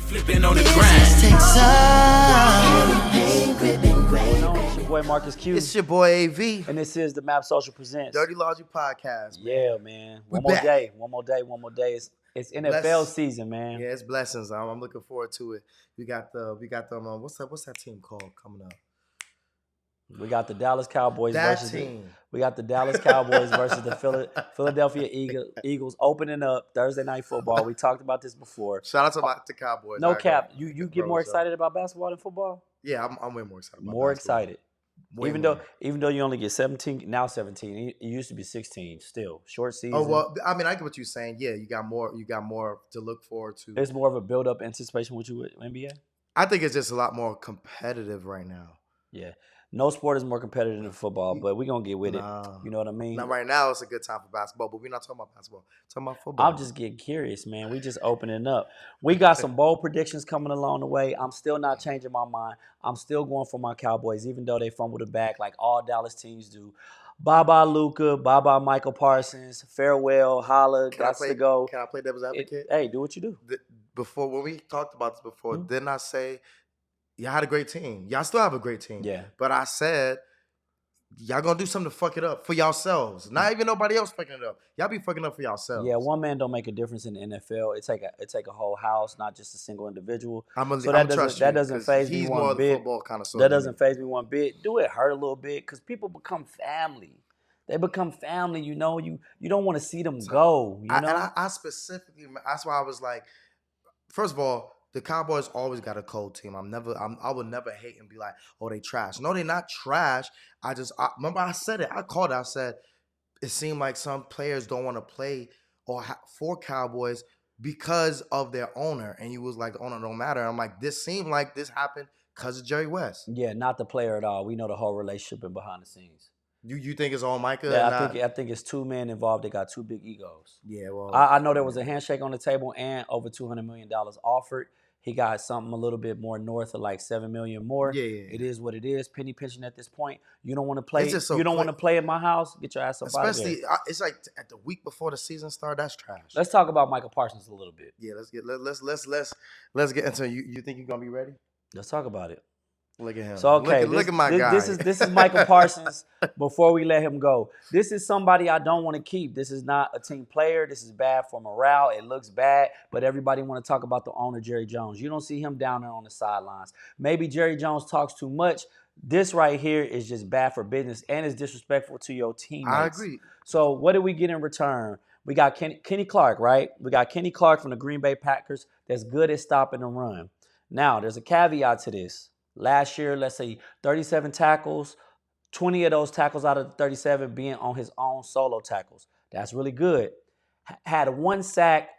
flipping on the grind. It's your boy Marcus Q. It's your boy AV. And this is the Map Social Presents. Dirty Logic Podcast, man. Yeah, man. We One more back. day. It's NFL season, man. Yeah, it's blessings. I'm looking forward to it. We got them. What's that team called coming up? We got the Dallas Cowboys That versus team. we got the Dallas Cowboys versus the Philadelphia Eagles opening up Thursday Night Football. We talked about this before. Shout out to the Cowboys. No cap. You get more excited about basketball than football? Yeah, I'm way more excited. More excited. Way even more. though you only get 17, now 17. It used to be 16 still. Short season. Oh well, I mean, I get what you're saying. Yeah, you got more to look forward to. It's more of a build-up anticipation with you with NBA? I think it's just a lot more competitive right now. Yeah. No sport is more competitive than football, but we're going to get with it. You know what I mean? Not right now. It's a good time for basketball, but we're not talking about basketball. We're talking about football. I'm just getting curious, man. We just opening up. We got some bold predictions coming along the way. I'm still not changing my mind. I'm still going for my Cowboys, even though they fumbled it back like all Dallas teams do. Bye-bye, Luka. Bye-bye, Michael Parsons. Farewell. Holla. Got to go. Can I play devil's advocate? Hey, do what you do. Before, when we talked about this before, didn't I say y'all had a great team? Y'all still have a great team. Yeah. But I said y'all gonna do something to fuck it up for yourselves. Not even nobody else fucking it up. Y'all be fucking up for yourselves. Yeah, one man don't make a difference in the NFL. It take a whole house, not just a single individual. So that doesn't phase me one bit. That doesn't phase me one bit. Do it hurt a little bit because people become family. They become family. You know, you don't want to see them go. You know, I specifically. That's why I was like, first of all, the Cowboys always got a cold team. I would never hate and be like, oh, they trash. No, they're not trash. Remember I said it. I called it. I said it seemed like some players don't want to play for Cowboys because of their owner. And you was like, the owner don't matter. I'm like, this seemed like this happened because of Jerry West. Yeah, not the player at all. We know the whole relationship and behind the scenes. You think it's all Micah? Yeah, I think it's two men involved. They got two big egos. Yeah, well, I know there was a handshake on the table and over $200 million offered. He got something a little bit more north of like $7 million more. Yeah. It is what it is. Penny pinching at this point. You don't want to play. So you don't want to play in my house. Get your ass up out of there. Especially, it's like at the week before the season started. That's trash. Let's talk about Michael Parsons a little bit. Yeah, let's get into it. You think you're gonna be ready? Let's talk about it. Look at him. So okay, look at my guy. This is Michael Parsons. Before we let him go, this is somebody I don't want to keep. This is not a team player. This is bad for morale. It looks bad, but everybody want to talk about the owner, Jerry Jones. You don't see him down there on the sidelines. Maybe Jerry Jones talks too much. This right here is just bad for business and is disrespectful to your teammates. I agree. So what do we get in return? We got Kenny Clark, right? We got Kenny Clark from the Green Bay Packers that's good at stopping the run. Now, there's a caveat to this. Last year, let's say 37 tackles, 20 of those tackles out of the 37 being on his own solo tackles. That's really good. Had one sack,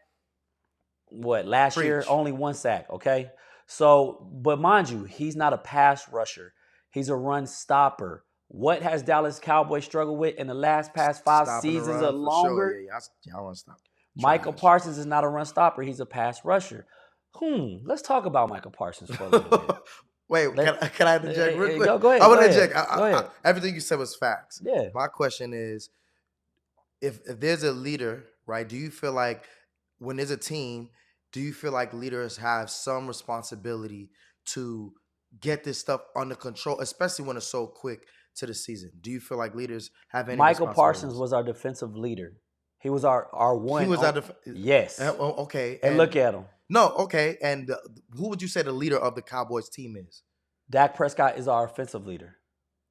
last year? Only one sack, okay? So, but mind you, he's not a pass rusher. He's a run stopper. What has Dallas Cowboys struggled with in the past 5 seasons or longer? Sure. Yeah, I want to stop. Michael Parsons is not a run stopper. He's a pass rusher. Let's talk about Michael Parsons for a little bit. Wait, can I interject real quick? Go ahead. I want to interject. Everything you said was facts. Yeah. My question is, if there's a leader, right, do you feel like when there's a team, do you feel like leaders have some responsibility to get this stuff under control, especially when it's so quick to the season? Do you feel like leaders have any Michael Parsons was our defensive leader. He was our one. He was our yes. Okay. And look at him. No, okay. And who would you say the leader of the Cowboys team is? Dak Prescott is our offensive leader.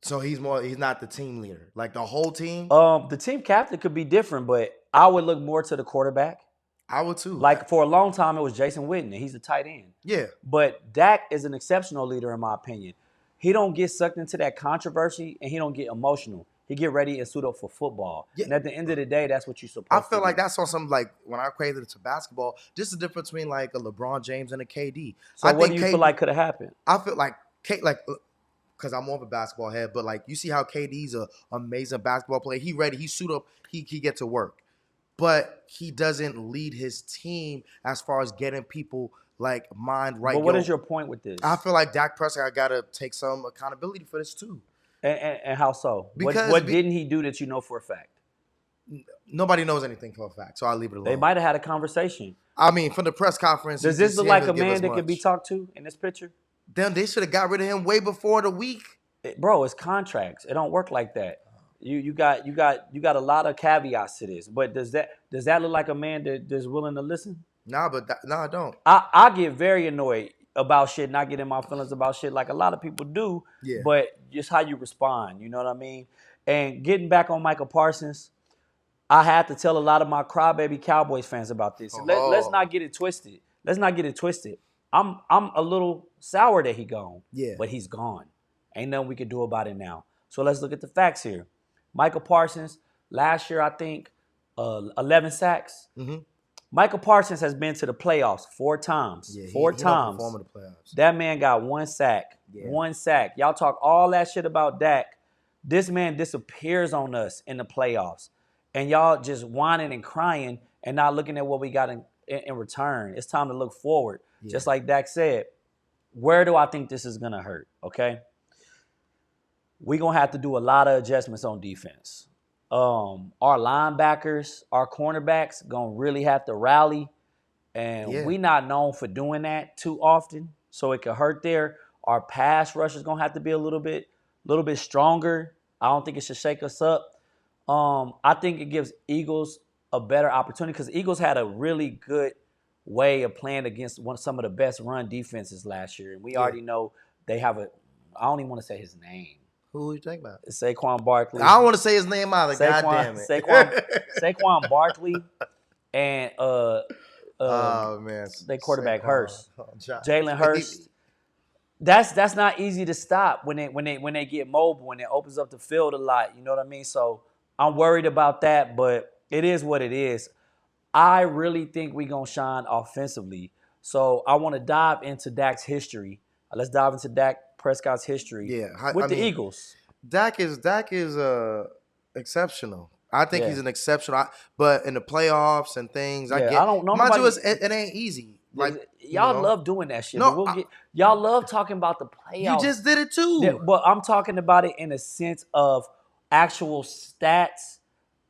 So he's not the team leader. Like the whole team? The team captain could be different, but I would look more to the quarterback. I would too. Like for a long time, it was Jason Witten. He's a tight end. Yeah. But Dak is an exceptional leader in my opinion. He don't get sucked into that controversy and he don't get emotional. He get ready and suit up for football. Yeah. And at the end of the day, that's what you're supposed to do. I feel like that's on something like when I equated it to basketball, just the difference between like a LeBron James and a KD. So what do you feel like could have happened? I feel like because I'm more of a basketball head, but like you see how KD's an amazing basketball player. He ready, he suit up, he get to work. But he doesn't lead his team as far as getting people like mind right. But what is your point with this? I feel like Dak Prescott got to take some accountability for this too. And how so? Because what didn't he do that you know for a fact? Nobody knows anything for a fact, so I'll leave it alone. They might have had a conversation. I mean, from the press conference, Does he this just look he ain't like gonna a give us man that can be much. talked to in this picture? Then they should have got rid of him way before the week. Bro, it's contracts. It don't work like that. You got a lot of caveats to this. But does that look like a man that's willing to listen? Nah, but nah, I don't. I get very annoyed about shit, not getting my feelings about shit like a lot of people do. Yeah. But just how you respond, you know what I mean? And getting back on Michael Parsons, I had to tell a lot of my crybaby Cowboys fans about this. Let's not get it twisted. Let's not get it twisted. I'm a little sour that he gone. Yeah. But he's gone. Ain't nothing we can do about it now. So let's look at the facts here. Michael Parsons, last year I think 11 sacks. Mm-hmm. Michael Parsons has been to the playoffs 4 times. Yeah, Four he times. don't perform in the playoffs. That man got 1 sack. Yeah. 1 sack. Y'all talk all that shit about Dak. This man disappears on us in the playoffs. And y'all just whining and crying and not looking at what we got in return. It's time to look forward. Yeah. Just like Dak said, where do I think this is going to hurt? Okay? We're going to have to do a lot of adjustments on defense. Our linebackers, our cornerbacks going to really have to rally. And we not known for doing that too often. So it could hurt there. Our pass rush is going to have to be a little bit stronger. I don't think it should shake us up. I think it gives Eagles a better opportunity because Eagles had a really good way of playing against some of the best run defenses last year. And we already know they have I don't even want to say his name. Who are you talking about? Saquon Barkley. I don't want to say his name either. God damn it. Saquon Barkley and oh man, they quarterback Hurst. Jalen Hurst. Hurst. That's not easy to stop when they get mobile, when it opens up the field a lot. You know what I mean? So I'm worried about that, but it is what it is. I really think we're going to shine offensively. So I want to dive into Dak's history. Let's dive into Dak Prescott's history with the Eagles. Dak is exceptional. I think he's an exceptional. But in the playoffs and things, I don't know. Mind you, it ain't easy. Like y'all love doing that shit. No, y'all love talking about the playoffs. You just did it too. But I'm talking about it in a sense of actual stats.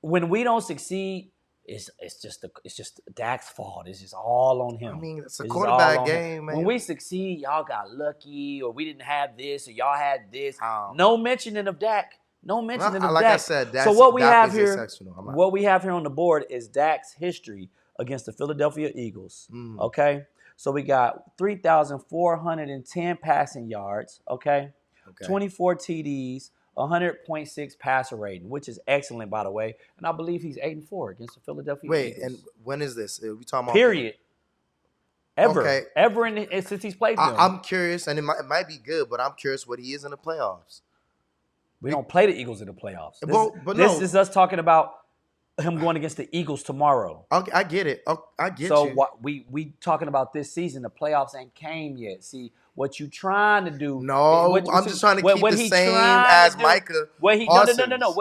When we don't succeed, it's just Dak's fault. It's just all on him. I mean, it's a quarterback game, man. When we succeed, y'all got lucky, or we didn't have this, or y'all had this. No mentioning of Dak. No mentioning of Dak. Like I said, so what we have here on the board is Dak's history against the Philadelphia Eagles. Okay, so we got 3,410 passing yards. Okay, 24 TDs. 100.6 passer rating, which is excellent, by the way. And I believe he's 8-4 against the Philadelphia Eagles. And when is this? Are we talking about period? Ever. Okay. Ever since he's played them. I'm curious, and it might be good, but I'm curious what he is in the playoffs. We don't play the Eagles in the playoffs. This is us talking about him going against the Eagles tomorrow. I get it. I get so you. So we talking about this season. The playoffs ain't came yet. See, what you trying to do? No, I'm just trying to keep the same as Micah. No. What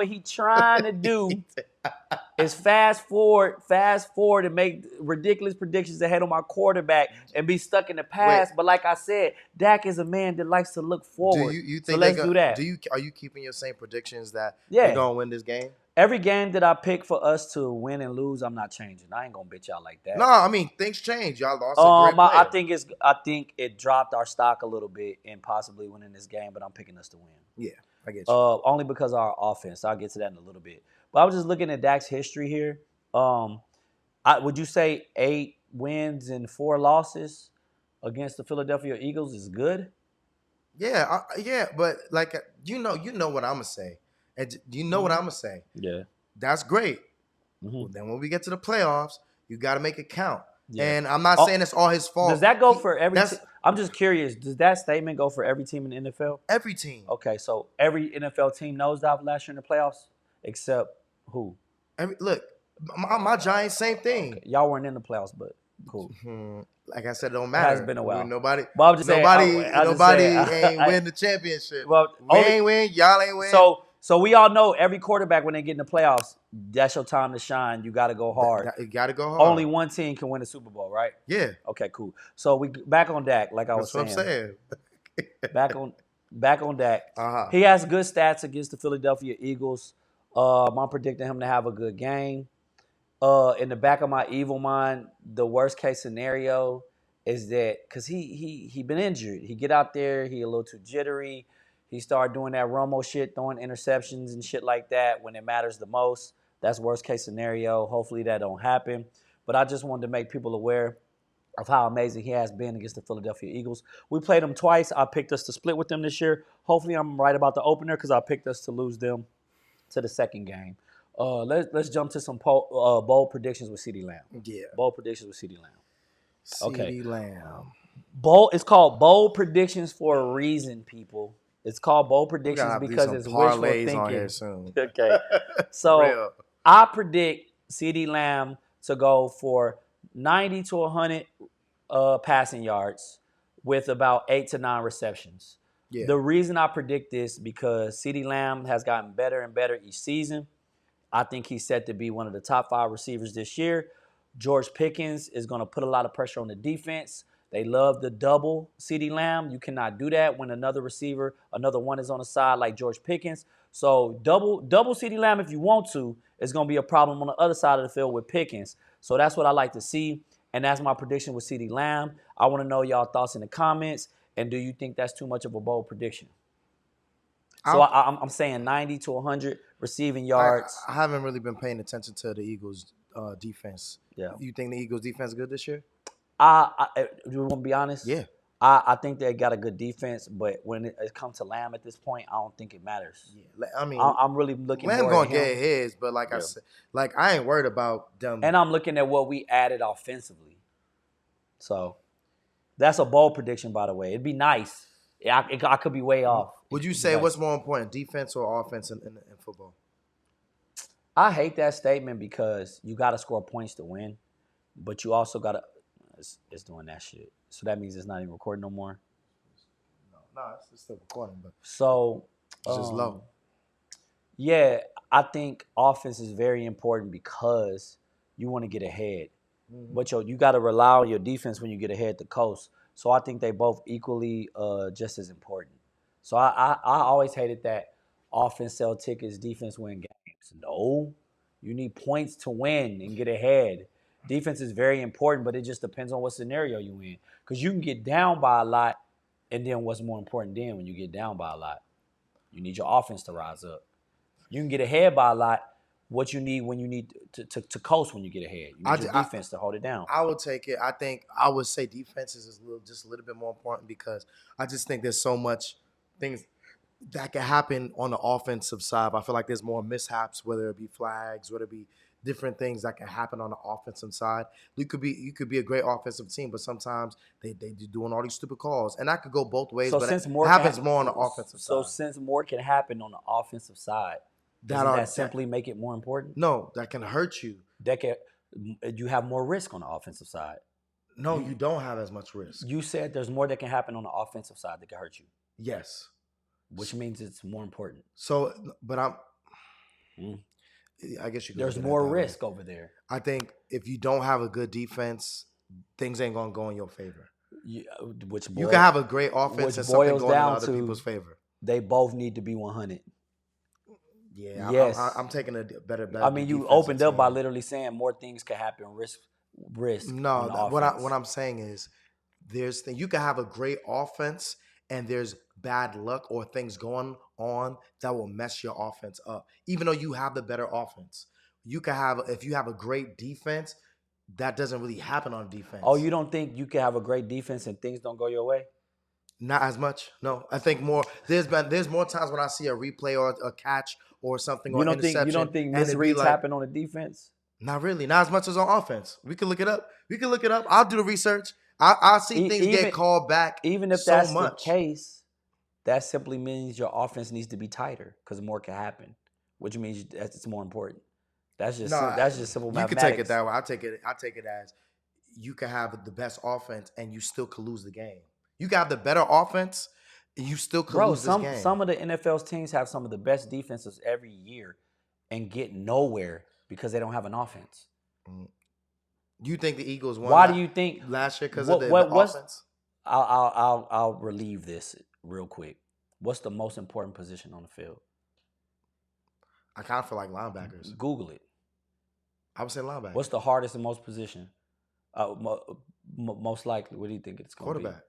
he trying to do is fast forward and make ridiculous predictions ahead of my quarterback and be stuck in the past. But like I said, Dak is a man that likes to look forward. You think so let's do that. Are you keeping your same predictions that they're gonna win this game? Every game that I pick for us to win and lose, I'm not changing. I ain't gonna bitch y'all like that. No, I mean things change. Y'all lost a great player. I think it dropped our stock a little bit in possibly winning this game, but I'm picking us to win. Yeah, I get you. Only because of our offense. I'll get to that in a little bit. But I was just looking at Dak's history here. Would you say 8 wins and 4 losses against the Philadelphia Eagles is good? Yeah, but like you know what I'm gonna say. And you know what I'm going to say? Yeah. That's great. Well, then when we get to the playoffs, you got to make it count. Yeah. And I'm not saying it's all his fault. Does that go for every team? I'm just curious. Does that statement go for every team in the NFL? Every team. Okay, so every NFL team nosedived last year in the playoffs except who? Look, my Giants, same thing. Okay. Y'all weren't in the playoffs, but cool. Like I said, it don't matter. It has been a while. Nobody ain't win the championship. Well, we ain't win. Y'all ain't win. So we all know every quarterback when they get in the playoffs, that's your time to shine. You got to go hard. You got to go hard. Only one team can win the Super Bowl, right? Yeah. Okay, cool. So we back on Dak, like I was saying. That's what I'm saying. back on Dak. Uh-huh. He has good stats against the Philadelphia Eagles. I'm predicting him to have a good game. in the back of my evil mind, the worst case scenario is that because he been injured, he get out there, he a little too jittery, he started doing that Romo shit, throwing interceptions and shit like that when it matters the most. That's worst case scenario. Hopefully that don't happen. But I just wanted to make people aware of how amazing he has been against the Philadelphia Eagles. We played them twice. I picked us to split with them this year. Hopefully I'm right about the opener because I picked us to lose them to the second game. Let's jump to some bold predictions with CeeDee Lamb. Yeah. Bold predictions with CeeDee Lamb. Okay. CeeDee Lamb. Bold. It's called bold predictions for a reason, people. It's called bold We predictions gotta do because some it's wishful parlays on here thinking. soon. Okay. For So real. I predict CeeDee Lamb to go for 90 to 100 passing yards with about 8 to 9 receptions. Yeah. The reason I predict this because CeeDee Lamb has gotten better and better each season. I think he's set to be one of the top 5 receivers this year. George Pickens is going to put a lot of pressure on the defense. They love the double CeeDee Lamb. You cannot do that when another receiver, another one is on the side like George Pickens. So double CeeDee Lamb if you want to is going to be a problem on the other side of the field with Pickens. So that's what I like to see, and that's my prediction with CeeDee Lamb. I want to know y'all thoughts in the comments, and do you think that's too much of a bold prediction? So I'm saying 90 to 100 receiving yards. I haven't really been paying attention to the Eagles' defense. Yeah. You think the Eagles' defense is good this year? You want to be honest? Yeah. I think they got a good defense, but when it comes to Lamb at this point, I don't think it matters. Yeah. I mean, I'm really looking Lamb more gonna at him. get his, but like I said, like I ain't worried about them. And I'm looking at what we added offensively. So that's a bold prediction, by the way. It'd be nice. I could be way off. Would you say what's more important, defense or offense in football? I hate that statement because you got to score points to win, but you also got to. It's doing that shit. So that means it's not even recording no more. No, it's still recording, but so it's just low. Yeah, I think offense is very important because you want to get ahead. Mm-hmm. But you got to rely on your defense when you get ahead the coast. So I think they both equally just as important. So I always hated that offense sell tickets, defense win games. No, you need points to win and get ahead. Defense is very important, but it just depends on what scenario you in. Because you can get down by a lot, and then what's more important then when you get down by a lot? You need your offense to rise up. You can get ahead by a lot. What you need when you need to coast when you get ahead. You need your defense to hold it down. I would take it. I think I would say defense is just a little bit more important because I just think there's so much things that can happen on the offensive side. I feel like there's more mishaps, whether it be flags, whether it be different things that can happen on the offensive side. You could be a great offensive team, but sometimes they doing all these stupid calls, and that could go both ways. So but since it more happens more on the offensive side. So since more can happen on the offensive side, doesn't that simply make it more important? No, that can hurt you. You have more risk on the offensive side. No, you don't have as much risk. You said there's more that can happen on the offensive side that can hurt you. Yes. Which means it's more important. So, but I guess you could. There's more risk over there. I think if you don't have a good defense, things ain't gonna go in your favor. You can have a great offense and something going in other people's favor. They both need to be 100. Yeah, yes. I'm taking a better. I mean, you opened up by literally saying more things can happen. Risk. No, what I'm saying is, you can have a great offense and there's bad luck or things going on that will mess your offense up. Even though you have the better offense, if you have a great defense, that doesn't really happen on defense. Oh, you don't think you can have a great defense and things don't go your way? Not as much. No, I think more. There's more times when I see a replay or a catch or something or interception. You don't think misreads happen on the defense? Not really. Not as much as on offense. We can look it up. I'll do the research. I see things get called back. Even if that's the case, that simply means your offense needs to be tighter because more can happen, which means it's more important. That's just simple mathematics. You can take it that way. I take it as you can have the best offense and you still could lose the game. You can have the better offense and you still could lose this game. Some of the NFL's teams have some of the best defenses every year and get nowhere because they don't have an offense. You think the Eagles won? Why do you think last year because of the offense? I'll relieve this real quick. What's the most important position on the field? I kind of feel like linebackers. Google it. I would say linebacker. What's the hardest and most position? Most likely, what do you think it's going to be Quarterback.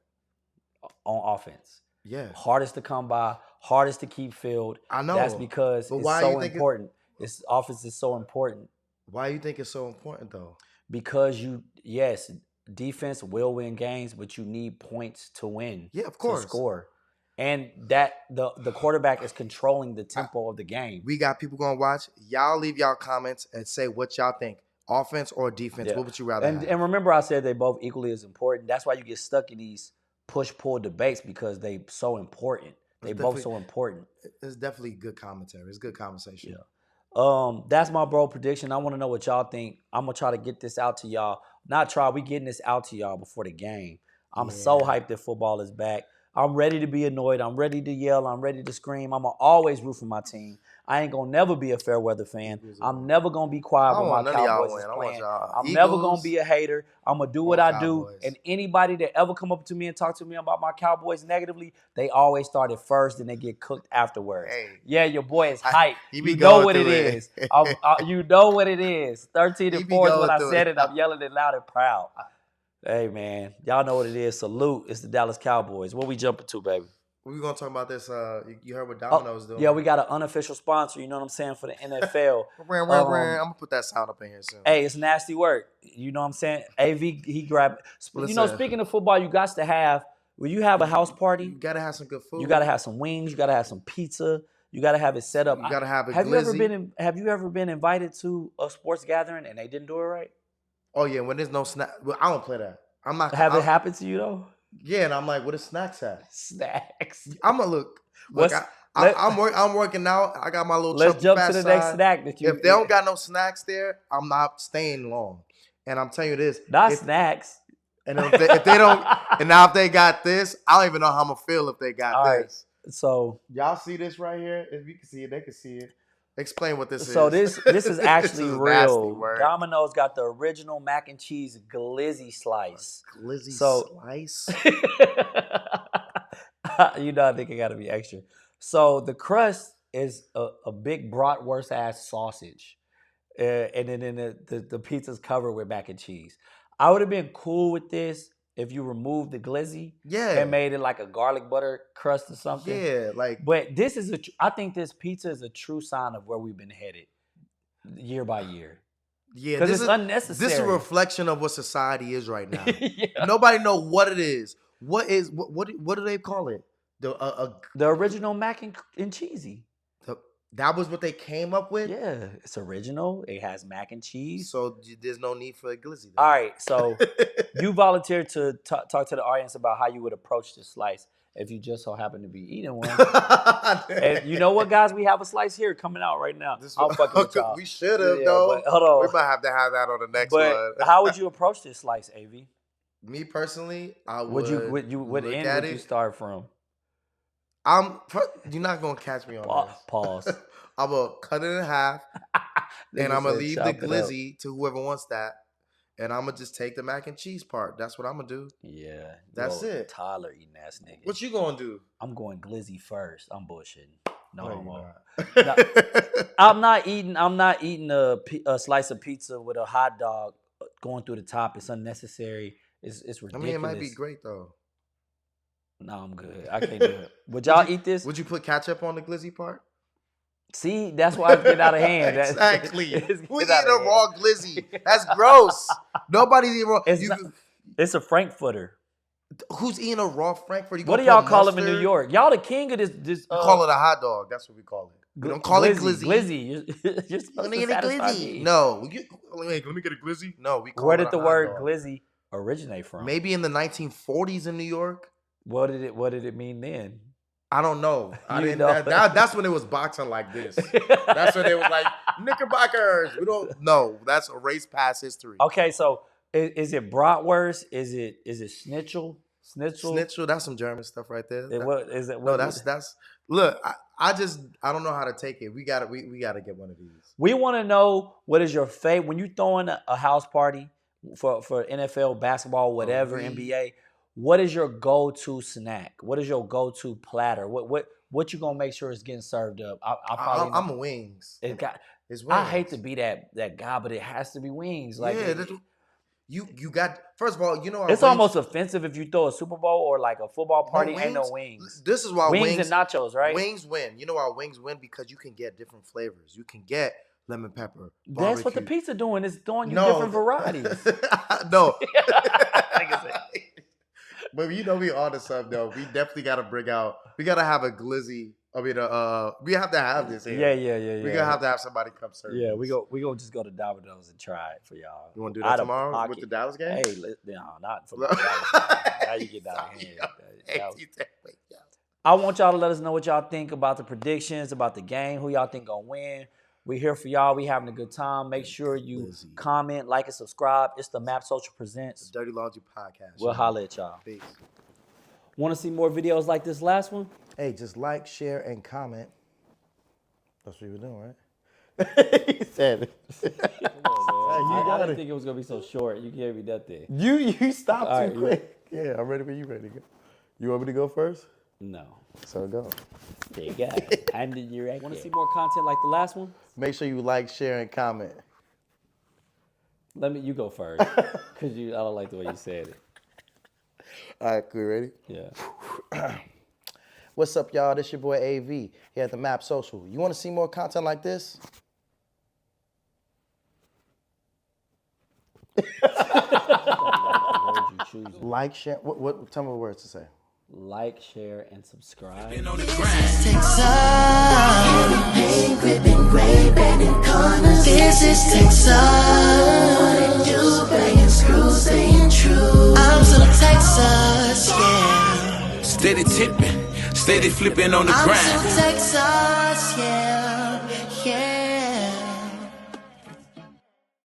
on offense? Yeah, Hardest to come by, hardest to keep filled. I know. That's because But it's why so you think important. This offense is so important why you think it's so important though? because yes, defense will win games, but you need points to win. Yeah, of to course. score, and that the quarterback is controlling the tempo of the game. We got people gonna watch. Y'all leave y'all comments and say what y'all think. Offense or defense? Yeah. What would you rather have? And remember, I said they both equally as important. That's why you get stuck in these push-pull debates because they so important. They both so important. It's definitely good commentary. It's good conversation. Yeah. That's my bro prediction. I want to know what y'all think. I'm gonna try to get this out to y'all. Not try. We getting this out to y'all before the game. I'm so hyped that football is back. I'm ready to be annoyed. I'm ready to yell. I'm ready to scream. I'm gonna always root for my team. I ain't gonna never be a fair weather fan. I'm never gonna be quiet when my Cowboys is playing. I'm never gonna be a hater. I'm gonna do what I do. And anybody that ever come up to me and talk to me about my Cowboys negatively, they always start at first and they get cooked afterwards. Hey. Yeah, your boy is hype. You know what it is. You know what it is. 13 and 4 is what I said, and I'm yelling it loud and proud. Hey, man. Y'all know what it is. Salute. It's the Dallas Cowboys. What we jumping to, baby? We're going to talk about this. You heard what Domino's doing. Yeah, we got an unofficial sponsor, you know what I'm saying, for the NFL. I'm going to put that sound up in here soon. Hey, it's nasty work. You know what I'm saying? AV, he grabbed. You know, speaking of football, you got to have, when you have a house party. You got to have some good food. You got to have some wings. You got to have some pizza. You got to have it set up. You got to have it Have you ever been invited to a sports gathering and they didn't do it right? Oh, yeah, when there's no snack. Well, I don't play that. I'm not. Have it happened to you, though? Yeah, and I'm like, what is snacks at? Snacks. I'm gonna look. I'm working out. I got my little. Let's jump to the next snack that you. If they don't got no snacks there, I'm not staying long. And I'm telling you this. Not snacks. And if they don't, and now if they got this, I don't even know how I'm gonna feel if they got this. Right. So y'all see this right here? If you can see it, they can see it. Explain what this is. So this is actually real. Domino's got the original mac and cheese glizzy slice. Glizzy slice? You know, I think it got to be extra. So the crust is a big bratwurst ass sausage, and then the pizza's covered with mac and cheese. I would have been cool with this if you removed the glizzy, and made it like a garlic butter crust or something. Yeah, like. But this is I think this pizza is a true sign of where we've been headed, year by year. Yeah, because it's unnecessary. This is a reflection of what society is right now. Nobody know what it is. What do they call it? The original mac and cheesy. That was what they came up with? Yeah, it's original. It has mac and cheese. So there's no need for a glizzy. All right, so you volunteered to talk to the audience about how you would approach this slice if you just so happen to be eating one. And you know what, guys? We have a slice here coming out right now. I'm fucking with y'all. We should have, though. Hold on. We might have to have that on the next one. How would you approach this slice, AV? Me personally, I would. What end would you start from? You're not gonna catch me on this. Pause. I'm gonna cut it in half, and I'm gonna leave the glizzy to whoever wants that, and I'm gonna just take the mac and cheese part. That's what I'm gonna do. Yeah, that's it. Tyler eating ass nigga. What you gonna do? I'm going glizzy first. I'm bullshitting. No, I'm not eating. I'm not eating a slice of pizza with a hot dog going through the top. It's unnecessary. It's ridiculous. I mean, it might be great though. No, I'm good. I can't do it. Would y'all eat this? Would you put ketchup on the glizzy part? See, that's why it's getting out of hand. Exactly. Who's eating a raw glizzy? That's gross. Nobody's eating raw. It's a Frankfurter. Who's eating a raw Frankfurter? What do y'all call them in New York? Y'all the king of this. We call it a hot dog. That's what we call it. We don't call it glizzy. Glizzy. You're supposed to satisfy me. No. Let me get a glizzy. No, we call it a hot dog. Where did the word glizzy originate from? Maybe in the 1940s in New York. What did it mean then? I don't know. That's when it was boxing like this. That's when it was like Knickerbockers. We don't know. That's a race past history. Okay, so is it bratwurst? Is it schnitzel? Schnitzel. That's some German stuff right there. What is it? No, that's. Look, I don't know how to take it. We gotta get one of these. We want to know what is your favorite when you throwing a house party for NFL, basketball, whatever, NBA. What is your go-to snack? What is your go-to platter? What you gonna make sure is getting served up? I'm wings. It's wings. I hate to be that guy, but it has to be wings. Like yeah, you got. First of all, you know it's almost offensive if you throw a Super Bowl or like a football party. Ain't no wings. This is why wings and nachos, right? Wings win. You know why wings win? Because you can get different flavors. You can get lemon pepper. Barbecue. That's what the pizza doing. It's throwing you different varieties. No. But you know we on to something though. We definitely gotta bring out. We gotta have a glizzy. I mean, we have to have this here. Yeah. We're gonna have to have somebody come serve. Yeah, this. we go just go to Domino's and try it for y'all. You want to do that tomorrow with the Dallas game? Hey, no, not for the Dallas game. Now you get down here. I want y'all to let us know what y'all think about the predictions, about the game, who y'all think gonna win. We're here for y'all. We having a good time. Make sure you comment, like, and subscribe. It's the Map Social Presents the Dirty Laundry Podcast. We'll holler at y'all. Peace. Want to see more videos like this last one? Hey, just like, share, and comment. That's what we're doing, right? He said it. I didn't think it was gonna be so short. You gave me that thing. You stopped All too right, quick. Yeah, I'm ready when you ready to go. You want me to go first? No. So go. There you go. I'm the director. Want to see more content like the last one? Make sure you like, share, and comment. You go first, cause I don't like the way you said it. All right, cool. Ready? Yeah. What's up, y'all? This your boy AV here at the Map Social. You want to see more content like this? Like, share. What? Tell me what words to say. Like, share, and subscribe. This is Texas. I'm still Texas, yeah. Steady tipping, steady flipping on the grind. I'm still Texas, yeah.